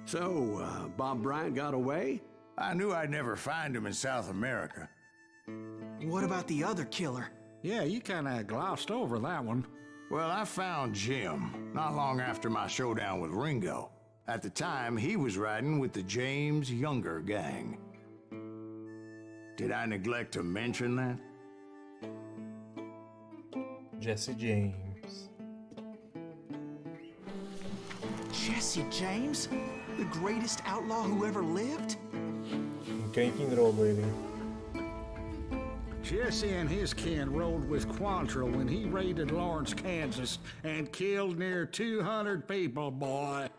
So, Bob Bryant got away? I knew I'd never find him in South America. What about the other killer? Yeah, you kinda glossed over that one. Well, I found Jim not long after my showdown with Ringo. At the time, he was riding with the James Younger gang. Did I neglect to mention that? Jesse James. Jesse James? The greatest outlaw who ever lived? Quem que engrolou ele? Jesse and his kin rode with Quantrill when he raided Lawrence, Kansas, and killed near 200 people, boy.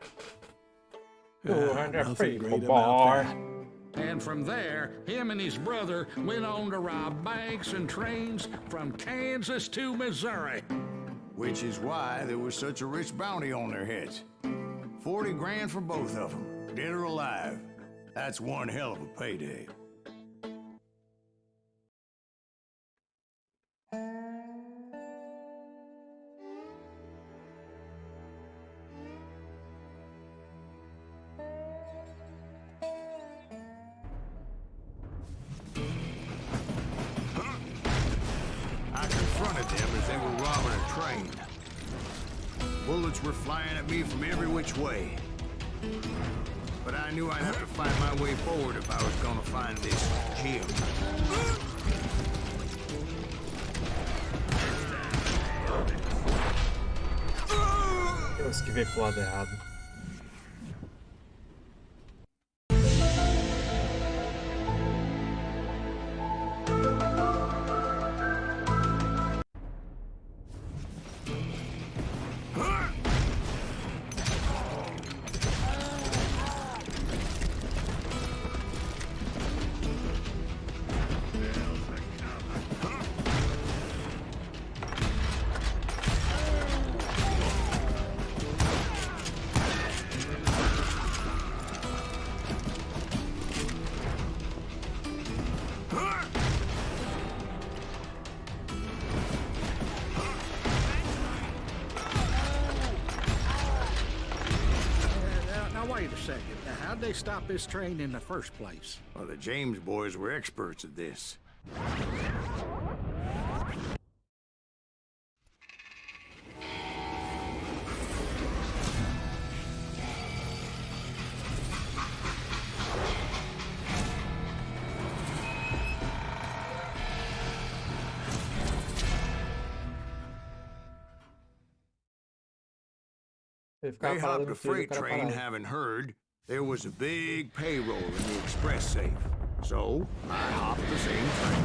200 nothing people, great about boy. And from there, him and his brother went on to rob banks and trains from Kansas to Missouri. Which is why there was such a rich bounty on their heads. 40 grand for both of them, dead or alive. That's one hell of a payday. I confronted them as they were robbing a train. Bullets were flying at me from every which way. But I knew I'd have to find my way forward if I was gonna find this Jim. Eu esquivei pro lado errado. Wait a second. Now, how'd they stop this train in the first place? Well, the James boys were experts at this. They hopped a freight train, having heard there was a big payroll in the express safe. So, I hopped the same train.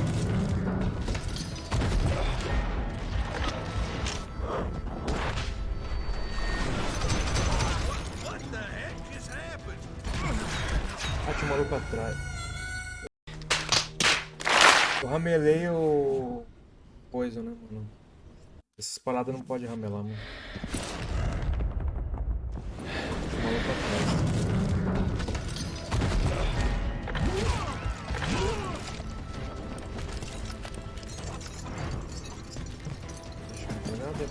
What the heck just happened? Bate o maluco atrás. Eu ramelei o... coisa, né, mano? Essas paradas não pode ramelar, mano. O maluco atrás.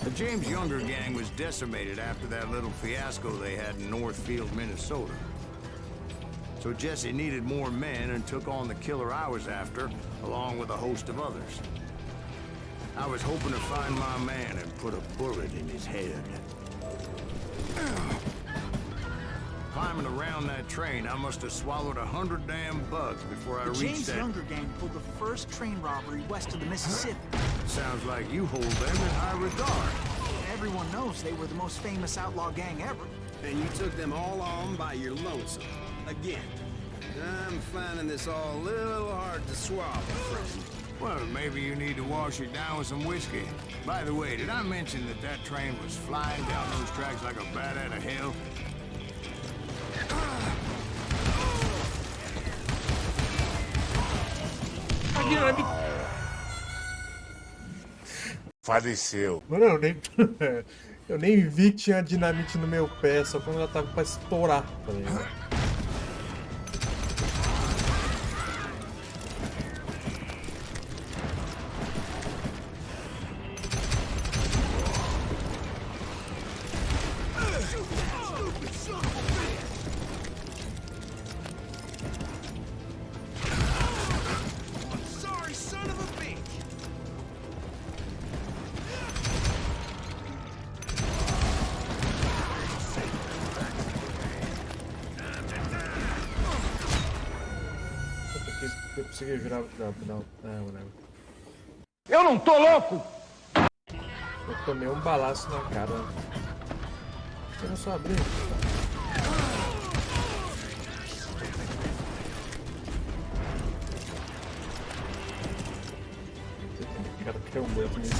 The James Younger gang was decimated after that little fiasco they had in Northfield, Minnesota. So Jesse needed more men and took on the killer I was after, along with a host of others. I was hoping to find my man and put a bullet in his head. Climbing around that train, I must have swallowed 100 damn bugs before I reached that... James Younger gang pulled the first train robbery west of the Mississippi. Sounds like you hold them in high regard. Everyone knows they were the most famous outlaw gang ever. And you took them all on by your lonesome. Again. I'm finding this all a little hard to swallow, friend. Well, maybe you need to wash it down with some whiskey. By the way, did I mention that that train was flying down those tracks like a bat out of hell? Faleceu. Mano, eu nem vi que tinha dinamite no meu pé, só quando ela tava pra estourar, tá ligado? consegui virar. Não, whatever. Eu não tô louco! Eu tomei um balaço na cara. Eu não só abrir. O cara quer um banco nisso.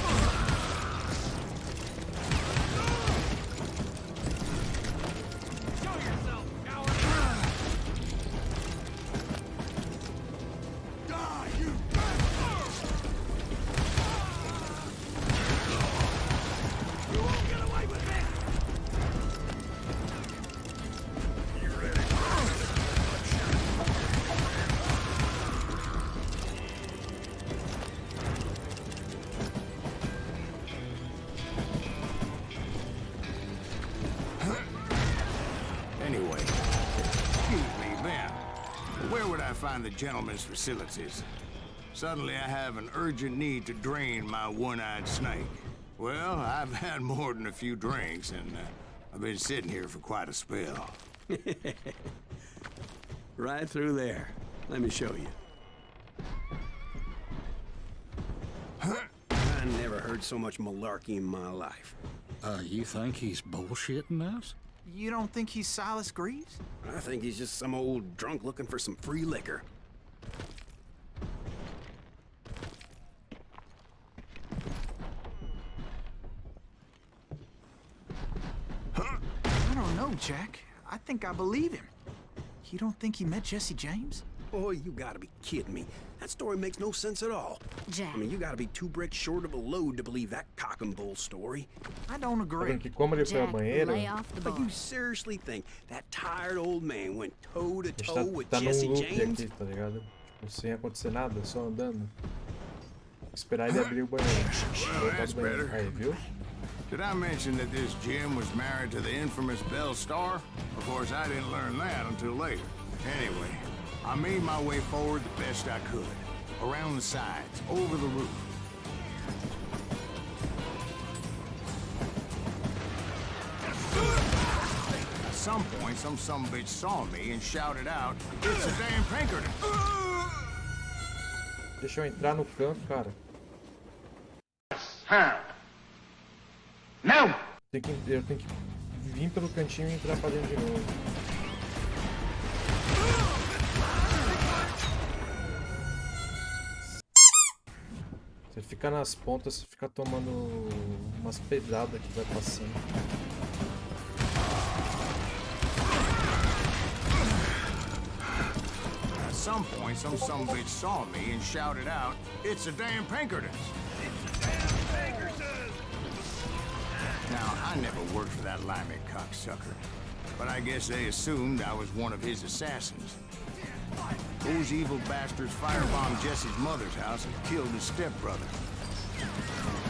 Find the gentleman's facilities. Suddenly I have an urgent need to drain my one-eyed snake. Well, I've had more than a few drinks, and I've been sitting here for quite a spell. Right through there. Let me show you. I never heard so much malarkey in my life. You think he's bullshitting us? You don't think he's Silas Greaves? I think he's just some old drunk looking for some free liquor. I don't know, Jack. I think I believe him. You don't think he met Jesse James? Boy, you gotta be kidding me. That story makes no sense at all. Jack. I mean, you gotta be 2 bricks short of a load to believe that cock and bull story. I don't Tá agree. vendo que como ele foi ao Jack, banheiro, lay off the But bar. you seriously think that tired old man went toe to a gente toe with tá num Jesse loop James? aqui, tá ligado? Tipo, sem acontecer nada, só andando. Esperar ele abrir o banheiro. Voltar that's do banheiro. better. Aí, viu? Did I mention that this Jim was married to the infamous Belle Star? Of course, I didn't learn that until later. Anyway, I made my way forward the best I could. Around the sides, over the roof. At some point, some sumbitch saw me and shouted out, "It's a damn Pinkerton!" Deixa eu entrar no canto, cara. Não! Eu tenho que vir pelo cantinho e entrar pra dentro de novo. Você fica nas pontas, você fica tomando umas pedradas que vai passando. At some point, some sumbitch saw me and shouted out, "It's a damn Pinkerton!" Now, I never worked for that limey cocksucker, but I guess they assumed I was one of his assassins. Those evil bastards firebombed Jesse's mother's house and killed his stepbrother.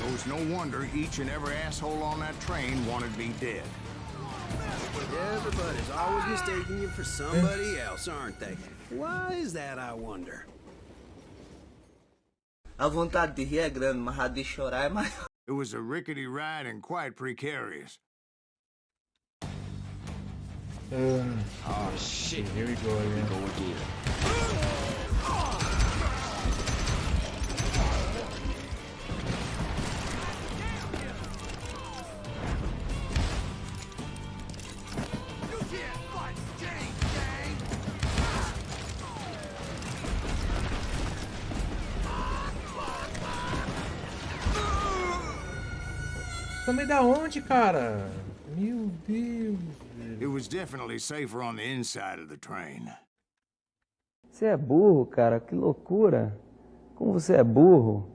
It was no wonder each and every asshole on that train wanted me dead. Everybody's always mistaking you for somebody else, aren't they? Why is that, I wonder? A vontade de rir é grande, mas a de chorar é maior. It was a rickety ride and quite precarious. Oh shit, here we go again. Também da onde, cara? Meu Deus. It was definitely safer on the inside of the train. Você é burro, cara, que loucura. Como você é burro.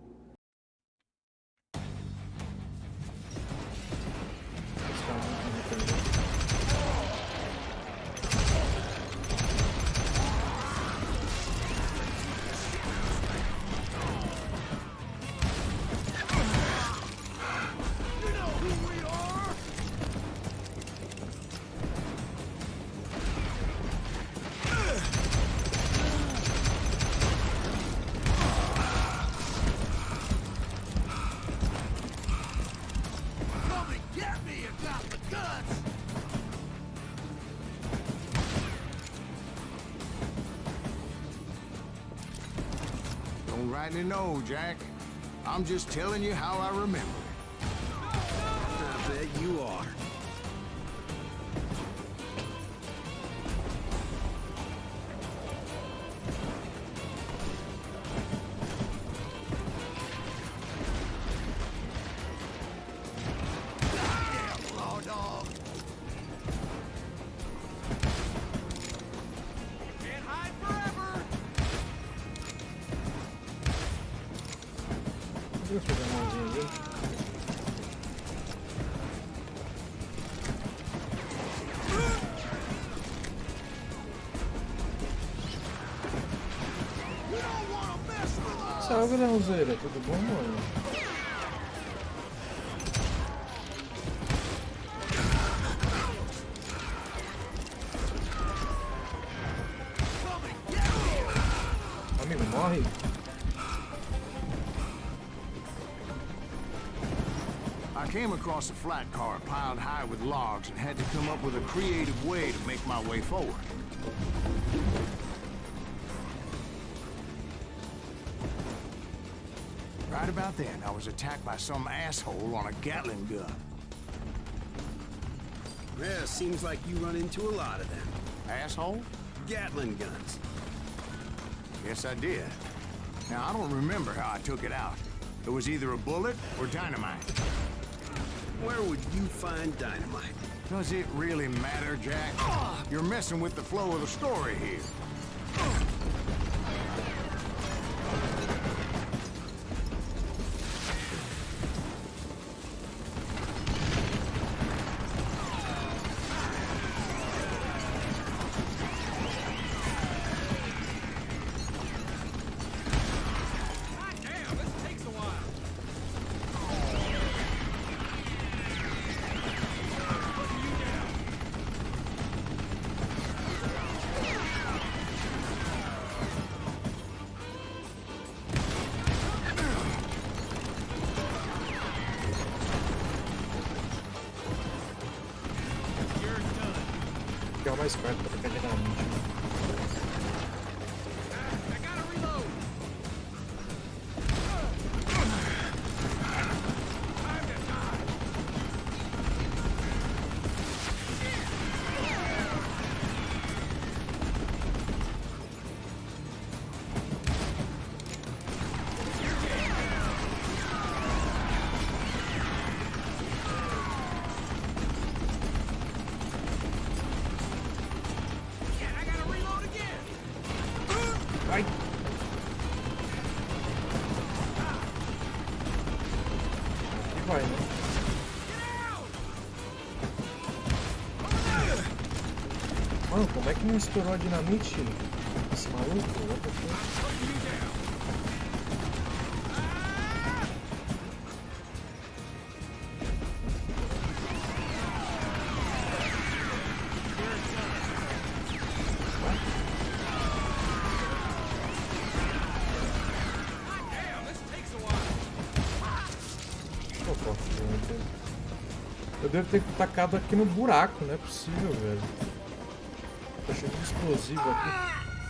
rightly know, Jack. I'm just telling you how I remember it. I bet you are. Deixa eu pegar a mãozinha dele. Salve, Leãozeira, tudo bom, mano? Amigo, morre. I came across a flat car piled high with logs and had to come up with a creative way to make my way forward. Right about then, I was attacked by some asshole on a Gatling gun. Yeah, seems like you run into a lot of them. Asshole? Gatling guns. Yes, I did. Now, I don't remember how I took it out. It was either a bullet or dynamite. Where would you find dynamite? Does it really matter, Jack? You're messing with the flow of the story here. Que é o mais perto pra ficar dinamite. Ai! Aqui vai, né? Mano, como é que não estourou a dinamite? Esse maluco? What the fuck? Eu devo ter tacado aqui no buraco, não é possível, velho. Tá cheio de explosivo aqui.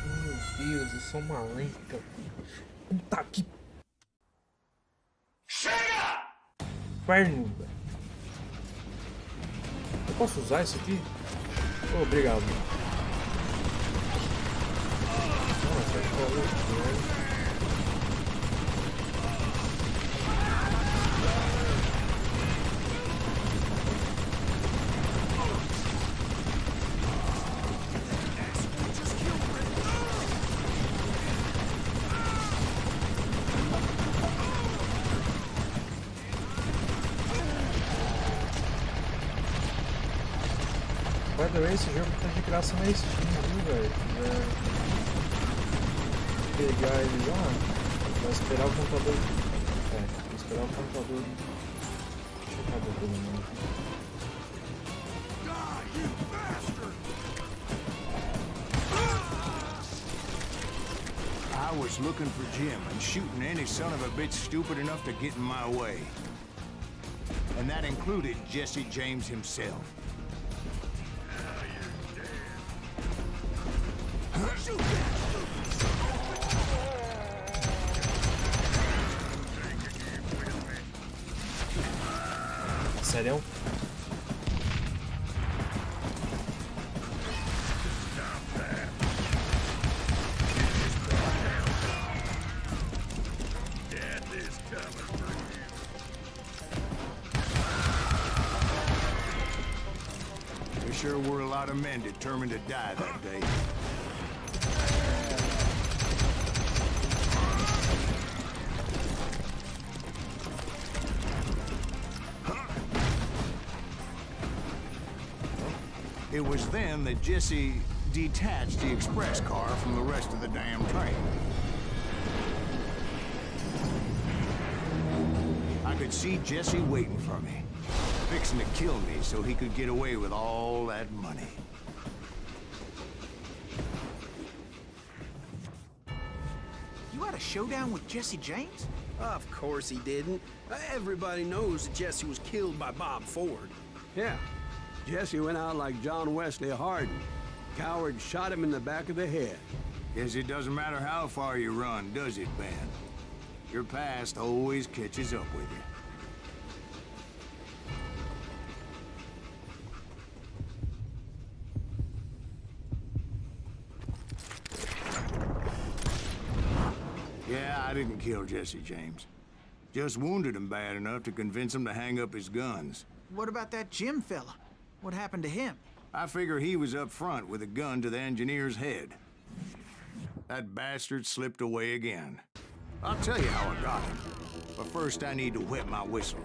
Meu Deus, eu sou uma lenta. Puta que... Chega! Inferno, velho. Eu posso usar isso aqui? Oh, obrigado. Nossa, que maluco, By the way, esse jogo tá de graça na Steam, viu, velho? Pegar ele lá, vai esperar o computador. Vai esperar o computador. Deixa eu acabar todo mundo. I was looking for Jim and shooting any son of a bitch stupid enough to get in my way. And that included Jesse James himself. Sério? There sure were a lot of men determined to die that day. It was then that Jesse detached the express car from the rest of the damn train. I could see Jesse waiting for me, fixing to kill me so he could get away with all that money. You had a showdown with Jesse James? Of course he didn't. Everybody knows that Jesse was killed by Bob Ford. Yeah. Jesse went out like John Wesley Hardin. Coward shot him in the back of the head. Guess it doesn't matter how far you run, does it, Ben? Your past always catches up with you. Yeah, I didn't kill Jesse James. Just wounded him bad enough to convince him to hang up his guns. What about that Jim fella? What happened to him? I figure he was up front with a gun to the engineer's head. That bastard slipped away again. I'll tell you how I got him. But first I need to wet my whistle.